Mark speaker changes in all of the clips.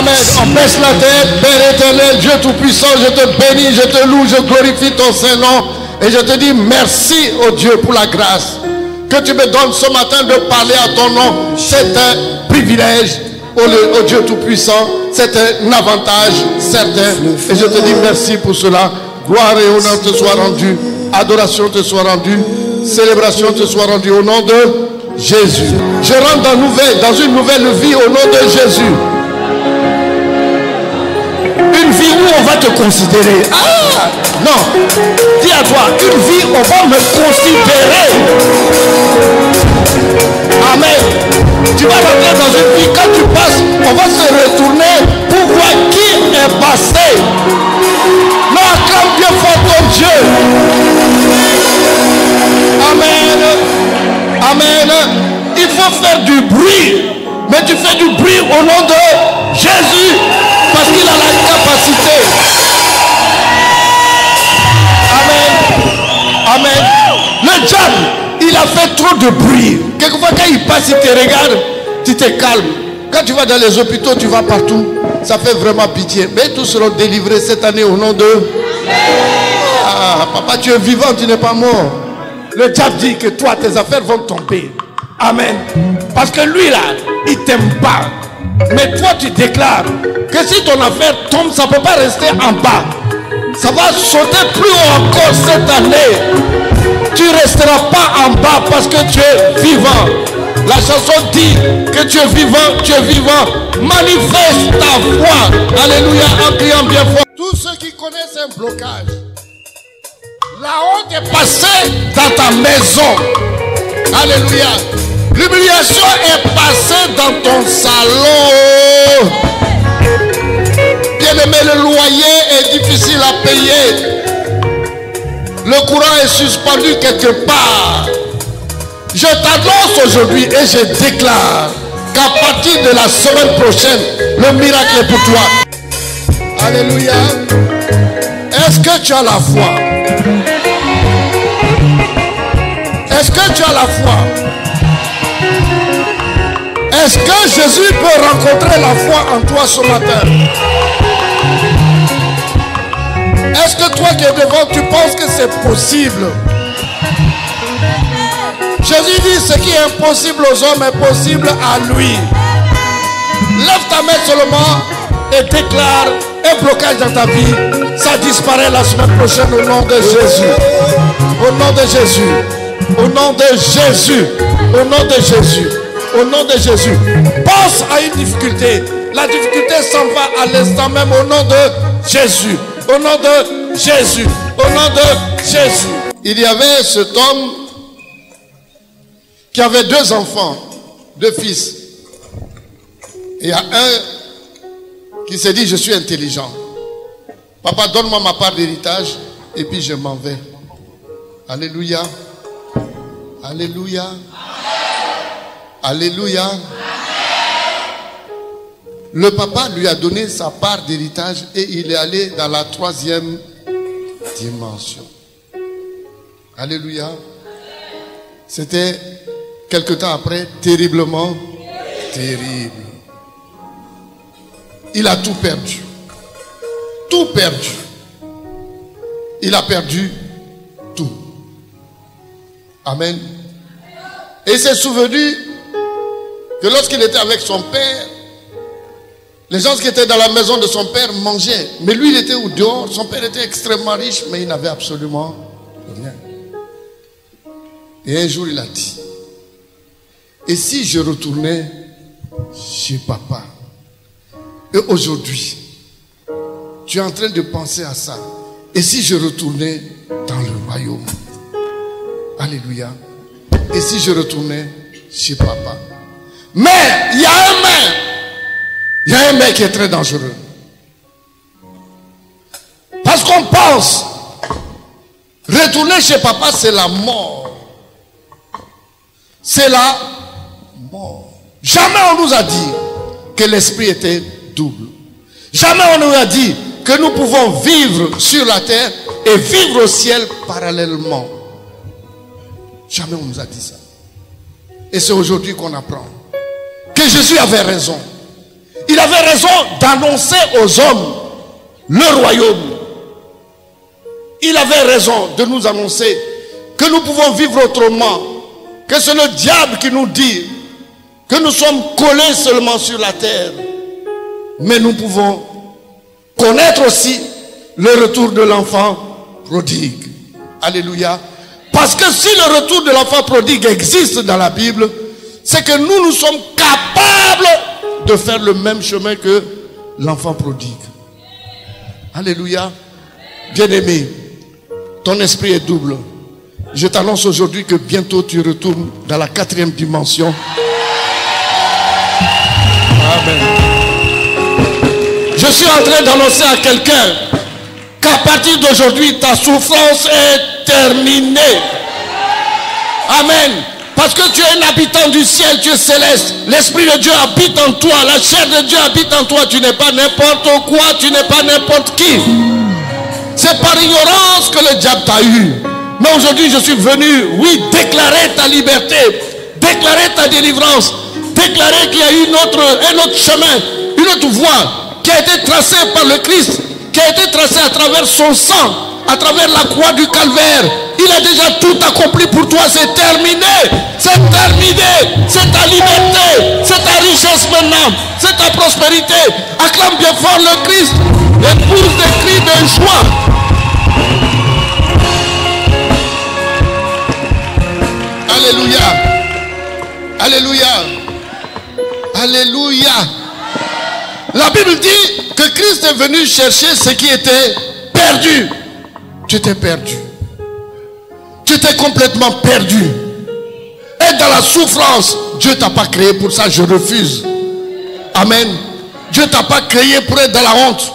Speaker 1: Amen. On baisse la tête. Père éternel, Dieu Tout-Puissant, je te bénis, je te loue, je glorifie ton Saint-Nom. Et je te dis merci, oh Dieu, pour la grâce que tu me donnes ce matin de parler à ton nom. C'est un privilège, oh Dieu Tout-Puissant. C'est un avantage certain. Et je te dis merci pour cela. Gloire et honneur te soient rendus. Adoration te soit rendue. Célébration te soit rendue au nom de Jésus. Je rentre dans une nouvelle vie au nom de Jésus.
Speaker 2: Une vie où on va te considérer.
Speaker 1: Ah non.
Speaker 2: Dis à toi, une vie où on va me considérer.
Speaker 1: Amen. Tu vas rentrer dans une vie, quand tu passes, on va se retourner pour voir qui est passé. Non, acclame bien fort ton Dieu. Amen. Amen. Il faut faire du bruit. Mais tu fais du bruit au nom de Jésus. Parce qu'il a la capacité. Amen. Amen. Le diable, il a fait trop de bruit. Quelquefois quand il passe, il te regarde, tu te calmes. Quand tu vas dans les hôpitaux, tu vas partout. Ça fait vraiment pitié. Mais tous seront délivrés cette année au nom de... Ah, papa, tu es vivant, tu n'es pas mort. Le diable dit que toi, tes affaires vont tomber. Amen. Parce que lui là, il t'aime pas. Mais toi, tu déclares que si ton affaire tombe, ça ne peut pas rester en bas. Ça va sauter plus haut encore cette année. Tu ne resteras pas en bas parce que tu es vivant. La chanson dit que tu es vivant, tu es vivant. Manifeste ta foi. Alléluia, en criant bien fort. Tous ceux qui connaissent un blocage, la honte est passée dans ta maison. Alléluia. L'humiliation est passée dans ton salon. Bien-aimé, le loyer est difficile à payer. Le courant est suspendu quelque part. Je t'annonce aujourd'hui et je déclare qu'à partir de la semaine prochaine, le miracle est pour toi. Alléluia. Est-ce que tu as la foi? Est-ce que tu as la foi? Est-ce que Jésus peut rencontrer la foi en toi ce matin? Est-ce que toi qui es devant, tu penses que c'est possible? Jésus dit ce qui est impossible aux hommes est possible à lui. Lève ta main seulement et déclare un blocage dans ta vie. Ça disparaît la semaine prochaine au nom de Jésus. Au nom de Jésus. Au nom de Jésus. Au nom de Jésus. Au nom de Jésus. Pense à une difficulté. La difficulté s'en va à l'instant même au nom de Jésus. Au nom de Jésus. Au nom de Jésus. Il y avait cet homme qui avait 2 enfants, 2 fils. Et il y a un qui s'est dit, je suis intelligent. Papa, donne-moi ma part d'héritage et puis je m'en vais. Alléluia. Alléluia. Alléluia. Le papa lui a donné sa part d'héritage et il est allé dans la 3e dimension. Alléluia. C'était quelque temps après terriblement terrible. Il a tout perdu. Tout perdu. Il a perdu tout. Amen. Et il s'est souvenu que lorsqu'il était avec son père, les gens qui étaient dans la maison de son père mangeaient. Mais lui, il était au dehors. Son père était extrêmement riche, mais il n'avait absolument rien. Et un jour, il a dit, et si je retournais chez papa? Et aujourd'hui, tu es en train de penser à ça. Et si je retournais dans le royaume? Alléluia. Et si je retournais chez papa? Mais il y a un mais. Il y a un mais qui est très dangereux. Parce qu'on pense retourner chez papa, c'est la mort. C'est la mort. Jamais on nous a dit que l'esprit était double. Jamais on nous a dit que nous pouvons vivre sur la terre et vivre au ciel parallèlement. Jamais on nous a dit ça. Et c'est aujourd'hui qu'on apprend que Jésus avait raison. Il avait raison d'annoncer aux hommes le royaume. Il avait raison de nous annoncer que nous pouvons vivre autrement, que c'est le diable qui nous dit que nous sommes collés seulement sur la terre. Mais nous pouvons connaître aussi le retour de l'enfant prodigue. Alléluia. Parce que si le retour de l'enfant prodigue existe dans la Bible, c'est que nous sommes capables de faire le même chemin que l'enfant prodigue. Alléluia. Bien-aimé, ton esprit est double. Je t'annonce aujourd'hui que bientôt tu retournes dans la 4e dimension. Amen. Je suis en train d'annoncer à quelqu'un qu'à partir d'aujourd'hui, ta souffrance est terminée. Amen. Parce que tu es un habitant du ciel, tu es céleste. L'Esprit de Dieu habite en toi. La chair de Dieu habite en toi. Tu n'es pas n'importe quoi, tu n'es pas n'importe qui. C'est par ignorance que le diable t'a eu. Mais aujourd'hui, je suis venu, oui, déclarer ta liberté, déclarer ta délivrance, déclarer qu'il y a un autre chemin, une autre voie qui a été tracée par le Christ, qui a été tracée à travers son sang, à travers la croix du calvaire. Il a déjà tout accompli pour toi, c'est terminé. C'est terminé. C'est ta liberté, c'est ta richesse maintenant, c'est ta prospérité. Acclame bien fort le Christ, épouse des cris de joie. Alléluia. Alléluia. Alléluia. La Bible dit que Christ est venu chercher ce qui était perdu. Tu étais perdu. Tu étais complètement perdu. Et dans la souffrance, Dieu ne t'a pas créé pour ça, je refuse. Amen. Dieu ne t'a pas créé pour être dans la honte.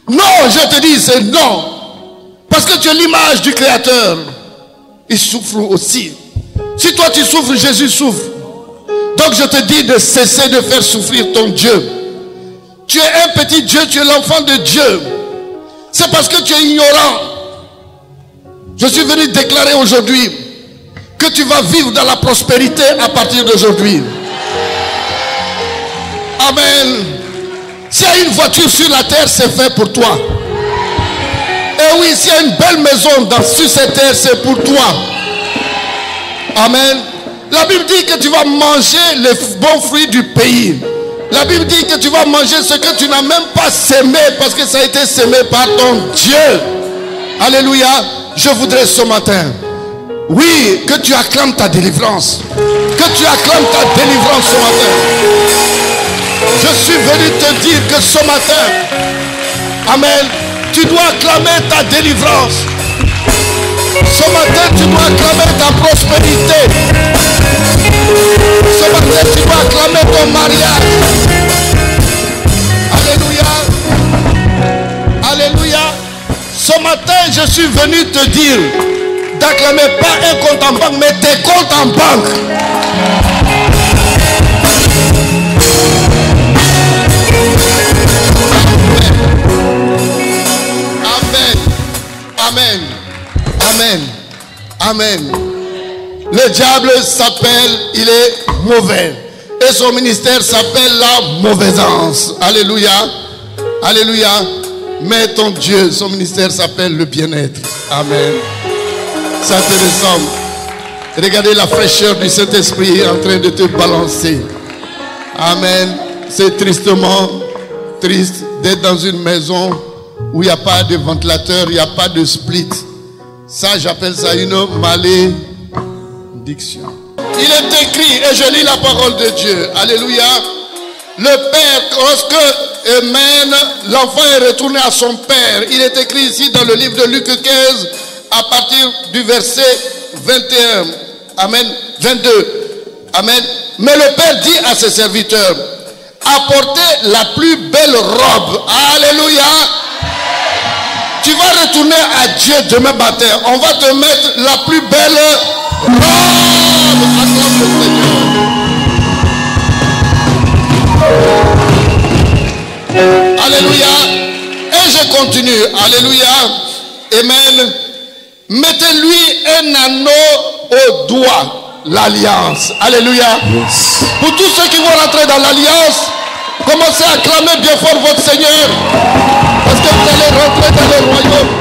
Speaker 1: Non, je te dis, c'est non. Parce que tu es l'image du Créateur. Il souffre aussi. Si toi tu souffres, Jésus souffre. Donc je te dis de cesser de faire souffrir ton Dieu. Tu es un petit Dieu, tu es l'enfant de Dieu. C'est parce que tu es ignorant. Je suis venu déclarer aujourd'hui que tu vas vivre dans la prospérité à partir d'aujourd'hui. Amen. S'il y a une voiture sur la terre, c'est fait pour toi. Et oui, s'il y a une belle maison sur cette terre, c'est pour toi. Amen. La Bible dit que tu vas manger les bons fruits du pays. La Bible dit que tu vas manger ce que tu n'as même pas sémé, parce que ça a été sémé par ton Dieu. Alléluia. Je voudrais ce matin, oui, que tu acclames ta délivrance. Que tu acclames ta délivrance ce matin. Je suis venu te dire que ce matin, amen, tu dois acclamer ta délivrance. Ce matin, tu dois acclamer ta prospérité. Ce matin, tu dois acclamer ton mariage. Alléluia. Alléluia. Ce matin, je suis venu te dire d'acclamer pas un compte en banque, mais tes comptes en banque. Amen. Amen. Amen. Amen. Le diable s'appelle, il est mauvais. Et son ministère s'appelle la mauvaisance. Alléluia. Alléluia. Mais ton Dieu, son ministère s'appelle le bien-être. Amen. Ça te ressemble. Regardez la fraîcheur du Saint-Esprit en train de te balancer. Amen. C'est tristement triste d'être dans une maison où il n'y a pas de ventilateur, il n'y a pas de split. Ça, j'appelle ça une malédiction. Il est écrit, et je lis la parole de Dieu. Alléluia. Le Père, lorsque Amen, l'enfant est retourné à son Père. Il est écrit ici dans le livre de Luc 15, à partir du verset 21. Amen. 22. Amen. Mais le Père dit à ses serviteurs, apportez la plus belle robe. Alléluia. Tu vas retourner à Dieu demain matin. On va te mettre la plus belle robe. Acclame le Seigneur. Alléluia. Et je continue. Alléluia. Amen. Mettez-lui un anneau au doigt. L'alliance. Alléluia. Yes. Pour tous ceux qui vont rentrer dans l'alliance, Commencez à acclamer bien fort votre Seigneur. Parce que vous allez rentrer dans le royaume.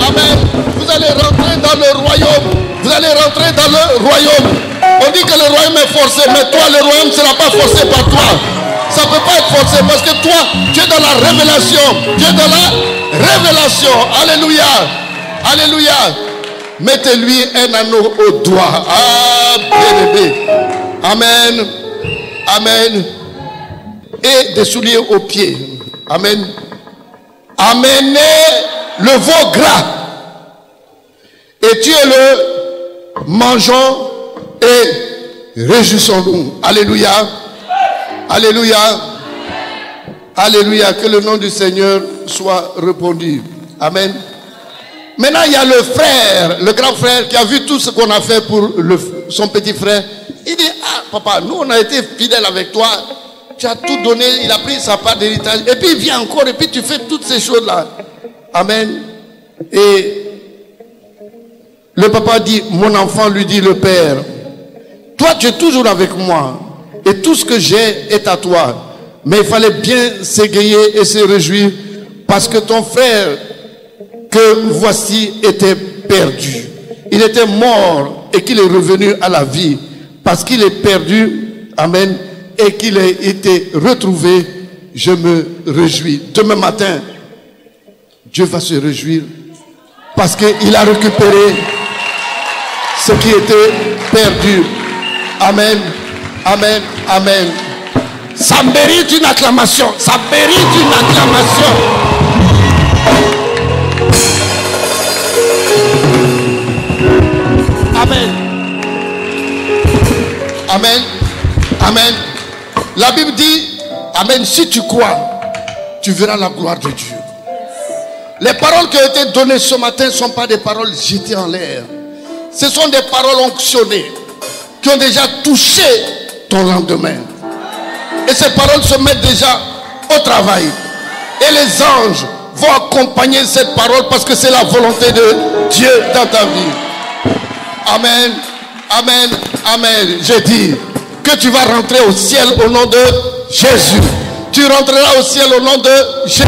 Speaker 1: Amen. Vous allez rentrer dans le royaume. Vous allez rentrer dans le royaume. On dit que le royaume est forcé, mais toi, le royaume ne sera pas forcé par toi. Ça ne peut pas être forcé parce que toi, tu es dans la révélation. Tu es dans la révélation. Alléluia. Alléluia. Mettez-lui un anneau au doigt. Ah, bien-aimé. Amen. Amen. Et des souliers aux pieds. Amen. Amenez le veau gras. Et tuez-le, mangeons et réjouissons-nous. Alléluia. Alléluia. Alléluia. Que le nom du Seigneur soit répandu. Amen. Maintenant, il y a le frère, le grand frère qui a vu tout ce qu'on a fait pour son petit frère. Il dit, ah papa, nous on a été fidèles avec toi. Tu as tout donné, il a pris sa part d'héritage. Et puis il vient encore et puis tu fais toutes ces choses-là. Amen. Et le papa dit, mon enfant, lui dit le père, toi tu es toujours avec moi. Et tout ce que j'ai est à toi. Mais il fallait bien s'égayer et se réjouir parce que ton frère que voici était perdu. Il était mort et qu'il est revenu à la vie parce qu'il est perdu. Amen. Et qu'il ait été retrouvé. Je me réjouis. Demain matin, Dieu va se réjouir parce qu'il a récupéré ce qui était perdu. Amen. Amen. Amen. Ça mérite une acclamation. Ça mérite une acclamation. Amen. Amen. Amen. La Bible dit, amen, si tu crois, tu verras la gloire de Dieu. Les paroles qui ont été données ce matin ne sont pas des paroles jetées en l'air. Ce sont des paroles onctionnées qui ont déjà touché ton lendemain. Et ces paroles se mettent déjà au travail. Et les anges vont accompagner cette parole parce que c'est la volonté de Dieu dans ta vie. Amen. Amen. Amen. Je dis que tu vas rentrer au ciel au nom de Jésus. Tu rentreras au ciel au nom de Jésus.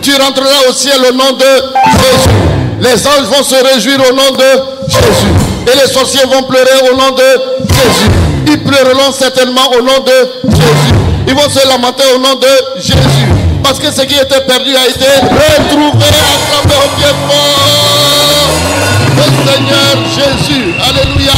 Speaker 1: Tu rentreras au ciel au nom de Jésus. Les anges vont se réjouir au nom de Jésus. Et les sorciers vont pleurer au nom de Jésus. Ils pleureront certainement au nom de Jésus. Ils vont se lamenter au nom de Jésus. Parce que ce qui était perdu a été retrouvé. Acclamez au pied fort le Seigneur Jésus. Alléluia.